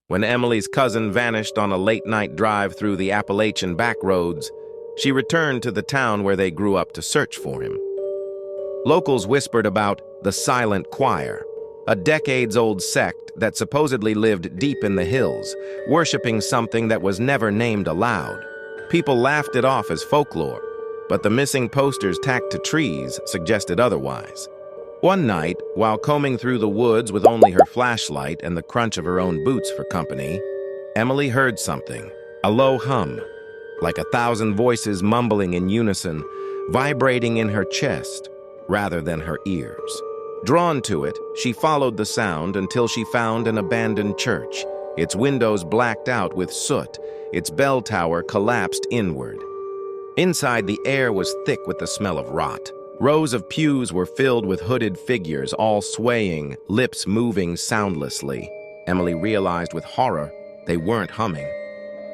When Emily's cousin vanished on a late-night drive through the Appalachian backroads, she returned to the town where they grew up to search for him. Locals whispered about the Silent Choir, a decades-old sect that supposedly lived deep in the hills, worshipping something that was never named aloud. People laughed it off as folklore, but the missing posters tacked to trees suggested otherwise. One night, while combing through the woods with only her flashlight and the crunch of her own boots for company, Emily heard something, a low hum, like 1,000 voices mumbling in unison, vibrating in her chest rather than her ears. Drawn to it, she followed the sound until she found an abandoned church, its windows blacked out with soot, its bell tower collapsed inward. Inside, the air was thick with the smell of rot. Rows of pews were filled with hooded figures, all swaying, lips moving soundlessly. Emily realized with horror they weren't humming.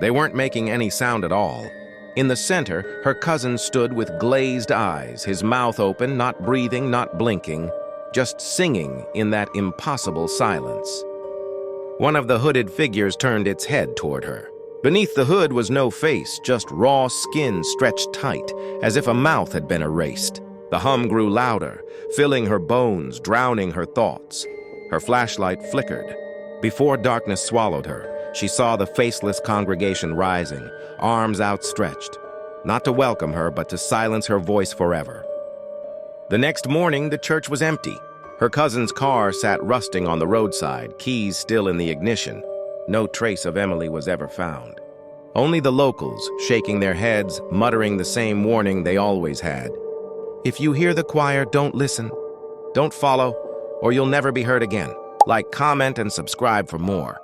They weren't making any sound at all. In the center, her cousin stood with glazed eyes, his mouth open, not breathing, not blinking, just singing in that impossible silence. One of the hooded figures turned its head toward her. Beneath the hood was no face, just raw skin stretched tight, as if a mouth had been erased. The hum grew louder, filling her bones, drowning her thoughts. Her flashlight flickered. Before darkness swallowed her, she saw the faceless congregation rising, arms outstretched, not to welcome her, but to silence her voice forever. The next morning, the church was empty. Her cousin's car sat rusting on the roadside, keys still in the ignition. No trace of Emily was ever found. Only the locals, shaking their heads, muttering the same warning they always had. If you hear the choir, don't listen. Don't follow, or you'll never be heard again. Like, comment, and subscribe for more.